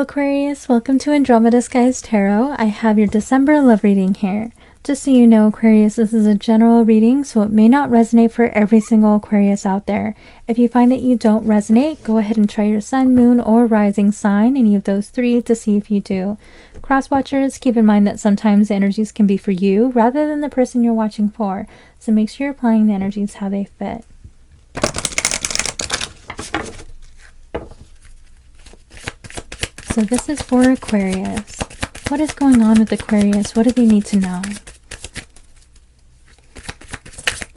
Aquarius, welcome to Andromeda Skies Tarot. I have your December love reading here. Just so you know, Aquarius, this is a general reading, so it may not resonate for every single Aquarius out there. If you find that you don't resonate, go ahead and try your sun, moon, or rising sign, any of those three, to see if you do. Cross watchers, keep in mind that sometimes the energies can be for you rather than the person you're watching for, so make sure you're applying the energies how they fit. So this is for Aquarius. What is going on with Aquarius? What do they need to know?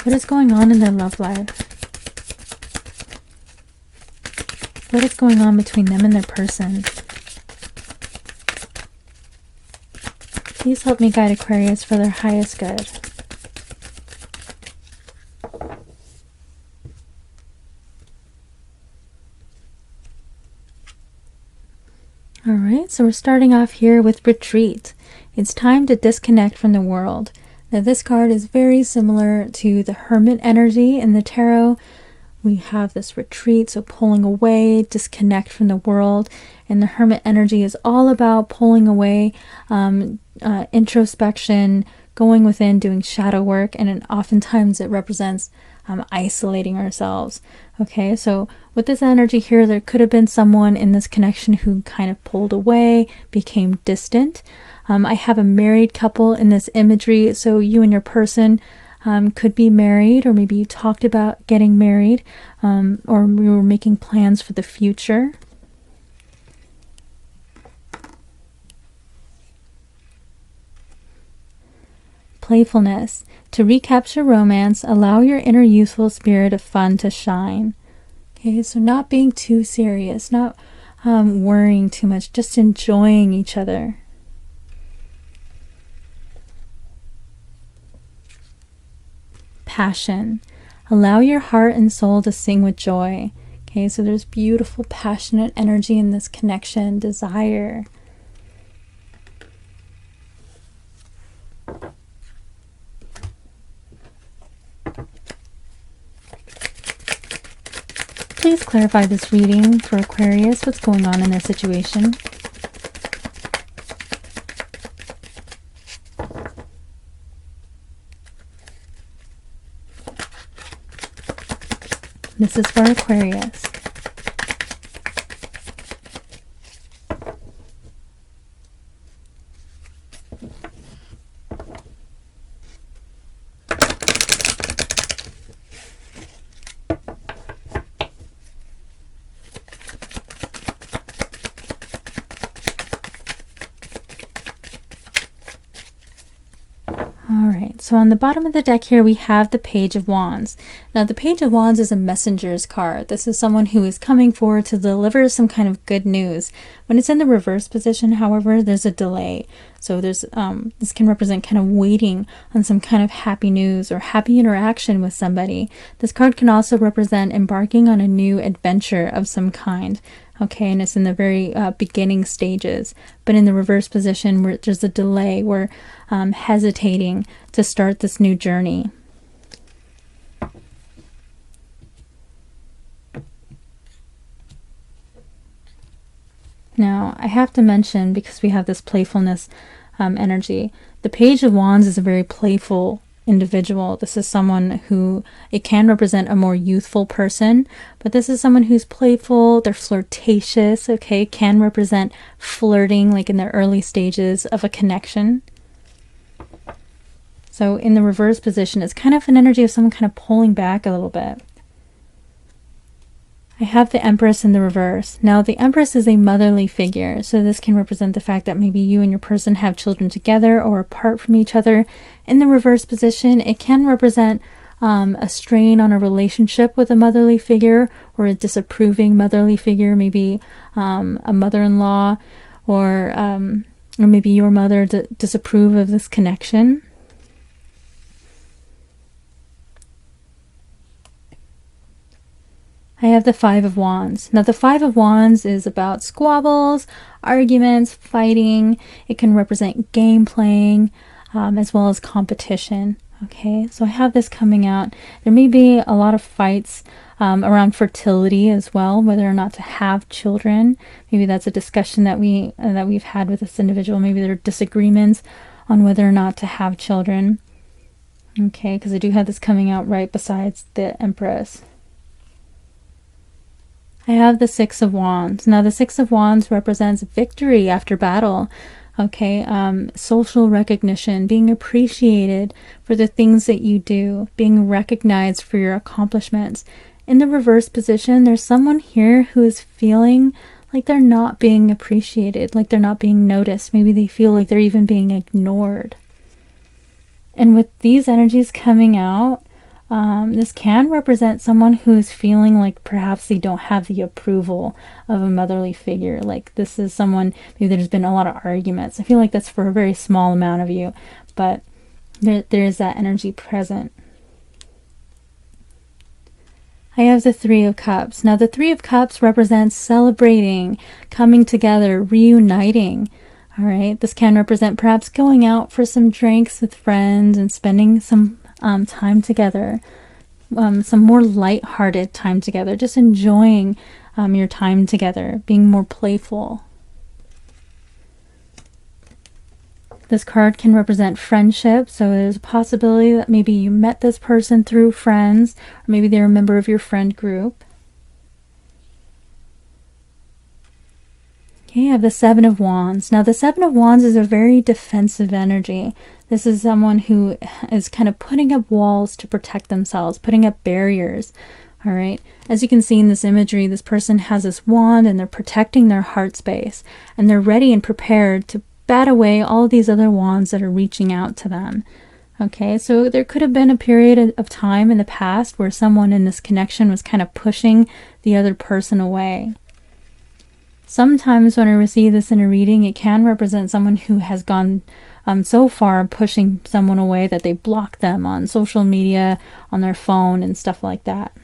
What is going on in their love life? What is going on between them and their person? Please help me guide Aquarius for their highest good. Alright, so we're starting off here with retreat. It's time to disconnect from the world. Now this card is very similar to the Hermit energy in the tarot. We have this retreat, so pulling away, disconnect from the world. And the Hermit energy is all about pulling away, introspection, going within, doing shadow work, and oftentimes it represents isolating ourselves. Okay, so with this energy here, there could have been someone in this connection who kind of pulled away, became distant. I have a married couple in this imagery, so you and your person could be married, or maybe you talked about getting married, or you were making plans for the future. Playfulness. To recapture romance, allow your inner youthful spirit of fun to shine. Okay, so not being too serious, not worrying too much, just enjoying each other. Passion. Allow your heart and soul to sing with joy. Okay, so there's beautiful, passionate energy in this connection, desire. Please clarify this reading for Aquarius. What's going on in their situation? This is for Aquarius. Alright, so on the bottom of the deck here we have the Page of Wands. Now the Page of Wands is a messenger's card. This is someone who is coming forward to deliver some kind of good news. When it's in the reverse position, however, there's a delay. So there's this can represent kind of waiting on some kind of happy news or happy interaction with somebody. This card can also represent embarking on a new adventure of some kind. Okay, and it's in the very beginning stages. But in the reverse position, where there's a delay, we're hesitating to start this new journey. Now, I have to mention, because we have this playfulness energy, the Page of Wands is a very playful individual. This is someone who, it can represent a more youthful person, but this is someone who's playful, they're flirtatious, okay, can represent flirting, like in the early stages of a connection. So in the reverse position, it's kind of an energy of someone kind of pulling back a little bit. I have the Empress in the reverse. Now the Empress is a motherly figure, so this can represent the fact that maybe you and your person have children together or apart from each other. In the reverse position, it can represent a strain on a relationship with a motherly figure, or a disapproving motherly figure, maybe a mother-in-law, or maybe your mother disapprove of this connection. I have the Five of Wands. Now the Five of Wands is about squabbles, arguments, fighting. It can represent game playing, as well as competition. Okay, so I have this coming out. There may be a lot of fights around fertility as well, whether or not to have children. Maybe that's a discussion that we've had with this individual. Maybe there are disagreements on whether or not to have children. Okay, because I do have this coming out right besides the Empress. I have the Six of Wands. Now the Six of Wands represents victory after battle. Okay, social recognition, being appreciated for the things that you do, being recognized for your accomplishments. In the reverse position, there's someone here who is feeling like they're not being appreciated, like they're not being noticed. Maybe they feel like they're even being ignored. And with these energies coming out, this can represent someone who is feeling like perhaps they don't have the approval of a motherly figure. Like this is someone, maybe there's been a lot of arguments. I feel like that's for a very small amount of you, but there is that energy present. I have the Three of Cups. Now the Three of Cups represents celebrating, coming together, reuniting. All right, this can represent perhaps going out for some drinks with friends and spending some time together, some more light-hearted time together, just enjoying your time together, being more playful. This card can represent friendship, so there's a possibility that maybe you met this person through friends, or maybe they're a member of your friend group. Okay, you have the Seven of Wands. Now the Seven of Wands is a very defensive energy. This is someone who is kind of putting up walls to protect themselves, putting up barriers. All right. As you can see in this imagery, this person has this wand and they're protecting their heart space, and they're ready and prepared to bat away all these other wands that are reaching out to them. Okay, so there could have been a period of time in the past where someone in this connection was kind of pushing the other person away. Sometimes when I receive this in a reading, it can represent someone who has gone so far pushing someone away that they block them on social media, on their phone, and stuff like that.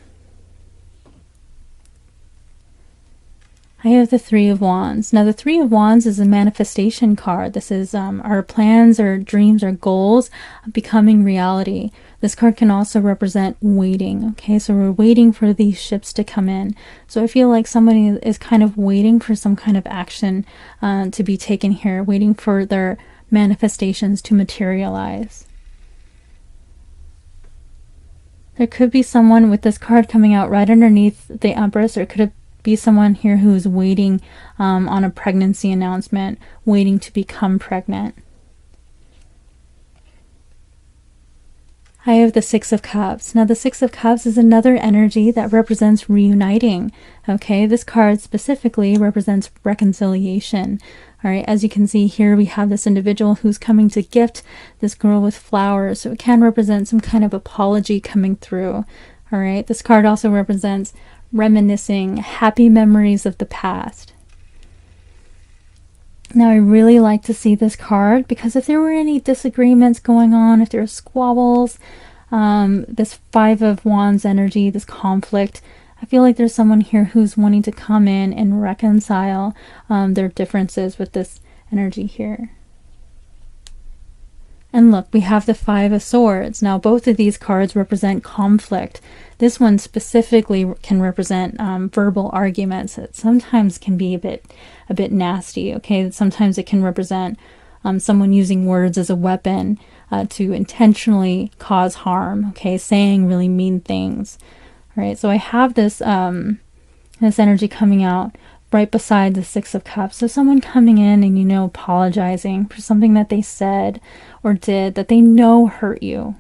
I have the Three of Wands. Now the Three of Wands is a manifestation card. This is our plans or dreams or goals becoming reality. This card can also represent waiting. Okay, so we're waiting for these ships to come in. So I feel like somebody is kind of waiting for some kind of action to be taken here, waiting for their manifestations to materialize. There could be someone with this card coming out right underneath the Empress, or it could be someone here who is waiting on a pregnancy announcement, waiting to become pregnant. I have the Six of Cups. Now the Six of Cups is another energy that represents reuniting. Okay, this card specifically represents reconciliation. All right, as you can see here, we have this individual who's coming to gift this girl with flowers. So it can represent some kind of apology coming through. All right, this card also represents reminiscing, happy memories of the past. Now I really like to see this card because if there were any disagreements going on, if there were squabbles, this Five of Wands energy, this conflict, I feel like there's someone here who's wanting to come in and reconcile their differences with this energy here. And look, we have the Five of Swords. Now both of these cards represent conflict. This one specifically can represent verbal arguments that sometimes can be a bit nasty. Okay, sometimes it can represent someone using words as a weapon to intentionally cause harm. Okay, saying really mean things. All right, so I have this this energy coming out right beside the Six of Cups. So someone coming in and, apologizing for something that they said or did that they know hurt you.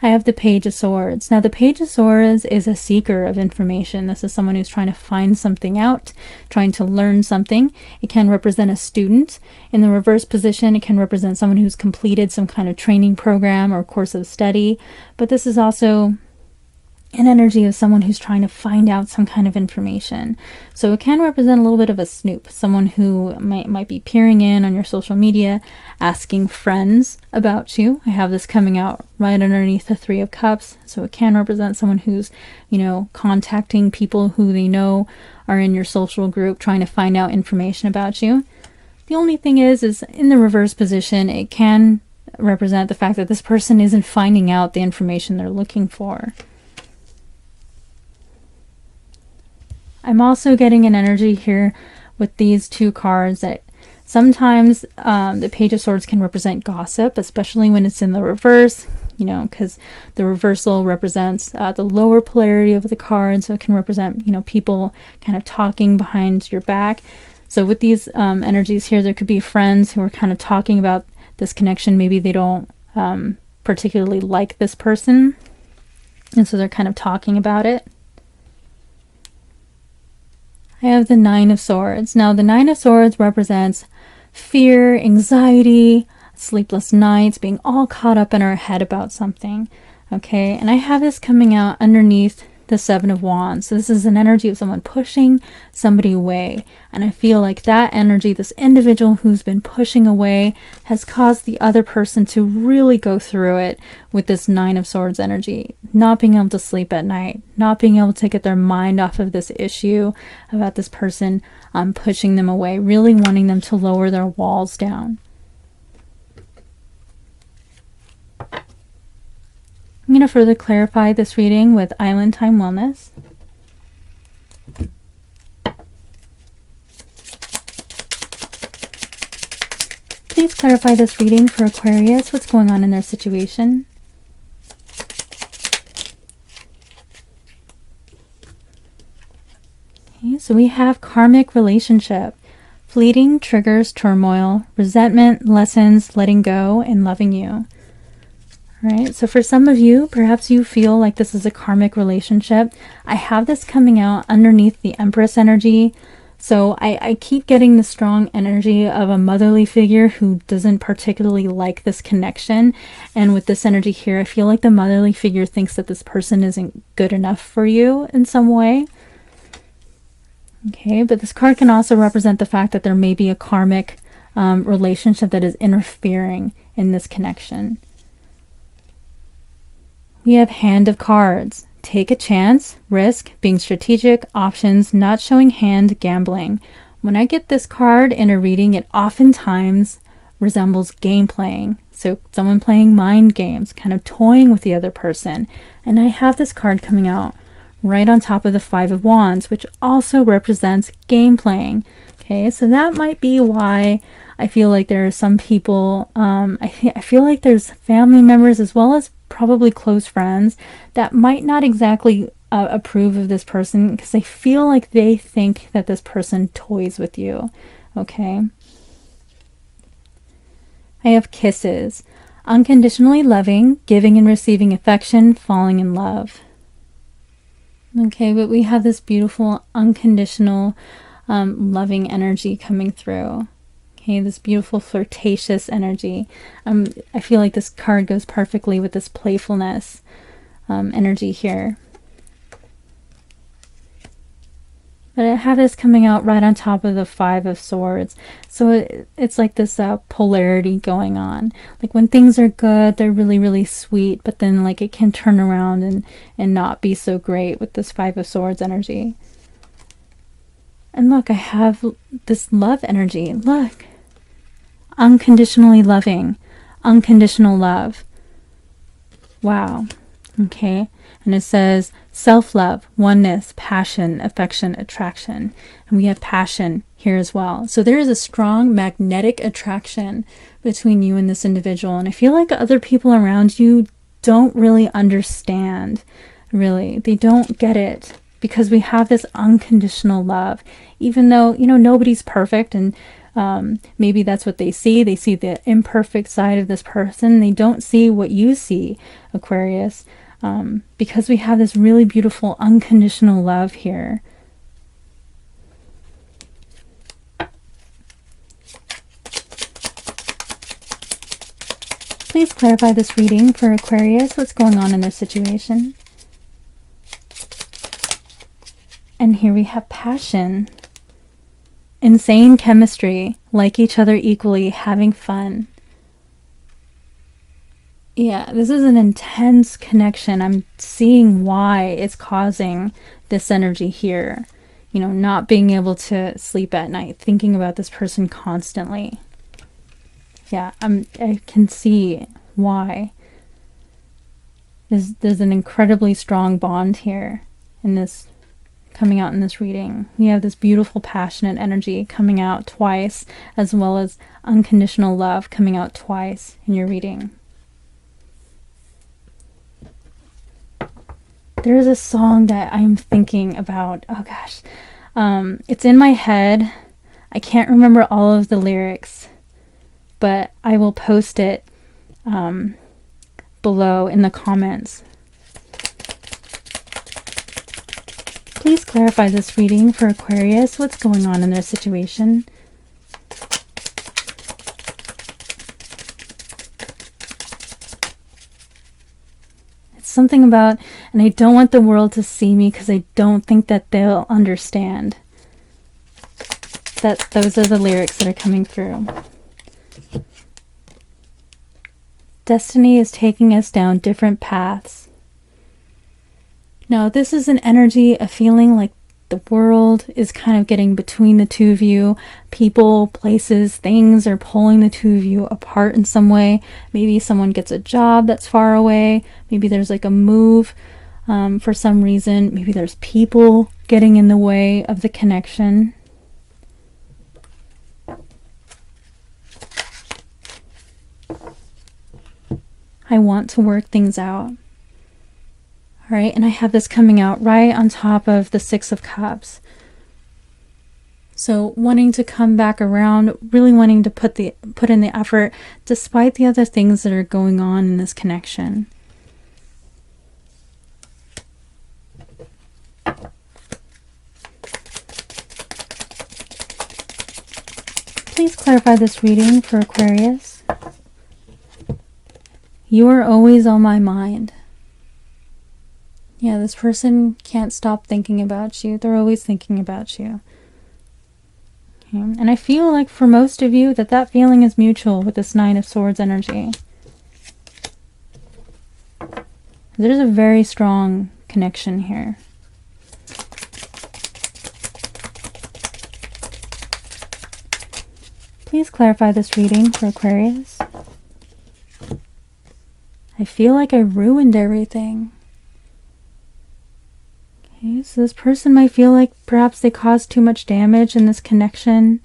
I have the Page of Swords. Now the Page of Swords is a seeker of information. This is someone who's trying to find something out, trying to learn something. It can represent a student. In the reverse position, it can represent someone who's completed some kind of training program or course of study. But this is also an energy of someone who's trying to find out some kind of information. So it can represent a little bit of a snoop, someone who might be peering in on your social media, asking friends about you. I have this coming out right underneath the Three of Cups. So it can represent someone who's, contacting people who they know are in your social group, trying to find out information about you. The only thing is in the reverse position, it can represent the fact that this person isn't finding out the information they're looking for. I'm also getting an energy here with these two cards that sometimes the Page of Swords can represent gossip, especially when it's in the reverse, you know, because the reversal represents the lower polarity of the card, so it can represent, you know, people kind of talking behind your back. So with these energies here, there could be friends who are kind of talking about this connection. Maybe they don't particularly like this person, and so they're kind of talking about it. I have the Nine of Swords. Now, the Nine of Swords represents fear, anxiety, sleepless nights, being all caught up in our head about something. Okay, and I have this coming out underneath the Seven of Wands. So this is an energy of someone pushing somebody away. And I feel like that energy, this individual who's been pushing away, has caused the other person to really go through it with this Nine of Swords energy. Not being able to sleep at night, not being able to get their mind off of this issue about this person pushing them away, really wanting them to lower their walls down. I'm going to further clarify this reading with Island Time Wellness. Please clarify this reading for Aquarius. What's going on in their situation? Okay, so we have karmic relationship. Fleeting triggers turmoil, resentment, lessons, letting go, and loving you. Right, so for some of you, perhaps you feel like this is a karmic relationship. I have this coming out underneath the Empress energy. So I keep getting the strong energy of a motherly figure who doesn't particularly like this connection. And with this energy here, I feel like the motherly figure thinks that this person isn't good enough for you in some way. Okay, but this card can also represent the fact that there may be a karmic relationship that is interfering in this connection. We have Hand of Cards. Take a chance, risk, being strategic, options, not showing hand, gambling. When I get this card in a reading, it oftentimes resembles game playing. So someone playing mind games, kind of toying with the other person. And I have this card coming out right on top of the Five of Wands, which also represents game playing. Okay, so that might be why I feel like there are some people, I feel like there's family members as well as probably close friends that might not exactly approve of this person because they feel like they think that this person toys with you. Okay. I have Kisses. Unconditionally loving, giving and receiving affection, falling in love. Okay, but we have this beautiful unconditional loving energy coming through. Okay, this beautiful flirtatious energy. I feel like this card goes perfectly with this playfulness energy here. But I have this coming out right on top of the Five of Swords. So it's like this polarity going on. Like when things are good, they're really, really sweet. But then like it can turn around and not be so great with this Five of Swords energy. And look, I have this love energy. Look. Unconditionally loving. Unconditional love. Wow. Okay. And it says self-love, oneness, passion, affection, attraction. And we have passion here as well. So there is a strong magnetic attraction between you and this individual. And I feel like other people around you don't really understand. Really. They don't get it. Because we have this unconditional love. Even though, you know, nobody's perfect and maybe that's what they see. They see the imperfect side of this person. They don't see what you see, Aquarius, because we have this really beautiful unconditional love here. Please clarify this reading for Aquarius. What's going on in their situation? And here we have passion. Insane chemistry, like each other equally, having fun. Yeah, this is an intense connection. I'm seeing why it's causing this energy here. You know, not being able to sleep at night, thinking about this person constantly. Yeah, I can see why. There's an incredibly strong bond here in this, coming out in this reading. We have this beautiful passionate energy coming out twice, as well as unconditional love coming out twice in your reading. There's a song that I'm thinking about. Oh gosh. It's in my head. I can't remember all of the lyrics, but I will post it below in the comments. Please clarify this reading for Aquarius. What's going on in their situation? It's something about, and I don't want the world to see me because I don't think that they'll understand. Those are the lyrics that are coming through. Destiny is taking us down different paths. Now, this is an energy, a feeling like the world is kind of getting between the two of you. People, places, things are pulling the two of you apart in some way. Maybe someone gets a job that's far away. Maybe there's like a move for some reason. Maybe there's people getting in the way of the connection. I want to work things out. All right, and I have this coming out right on top of the Six of Cups. So wanting to come back around, really wanting to put in the effort despite the other things that are going on in this connection. Please clarify this reading for Aquarius. You are always on my mind. Yeah, this person can't stop thinking about you. They're always thinking about you. Okay. And I feel like for most of you that feeling is mutual with this Nine of Swords energy. There's a very strong connection here. Please clarify this reading for Aquarius. I feel like I ruined everything. Okay, so this person might feel like perhaps they caused too much damage in this connection.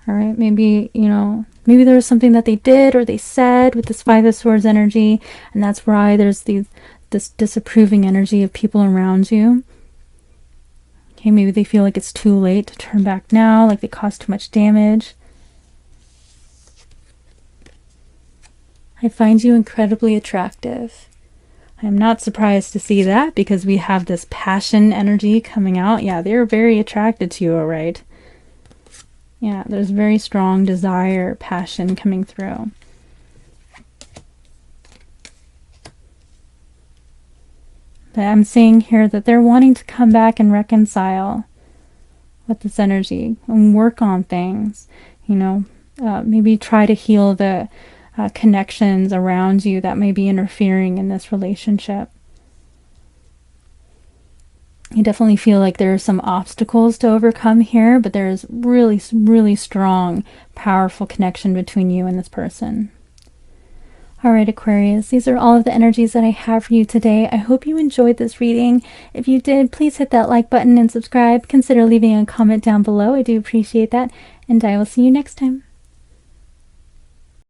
All right, maybe, maybe there was something that they did or they said with this Five of Swords energy, and that's why there's this disapproving energy of people around you. Okay, maybe they feel like it's too late to turn back now, like they caused too much damage. I find you incredibly attractive. I'm not surprised to see that because we have this passion energy coming out. Yeah, they're very attracted to you, all right? Yeah, there's very strong desire, passion coming through. But I'm seeing here that they're wanting to come back and reconcile with this energy and work on things. Maybe try to heal the connections around you that may be interfering in this relationship. You definitely feel like there are some obstacles to overcome here, but there's really, really strong, powerful connection between you and this person. All right, Aquarius, these are all of the energies that I have for you today. I hope you enjoyed this reading. If you did, please hit that like button and subscribe. Consider leaving a comment down below. I do appreciate that, and I will see you next time.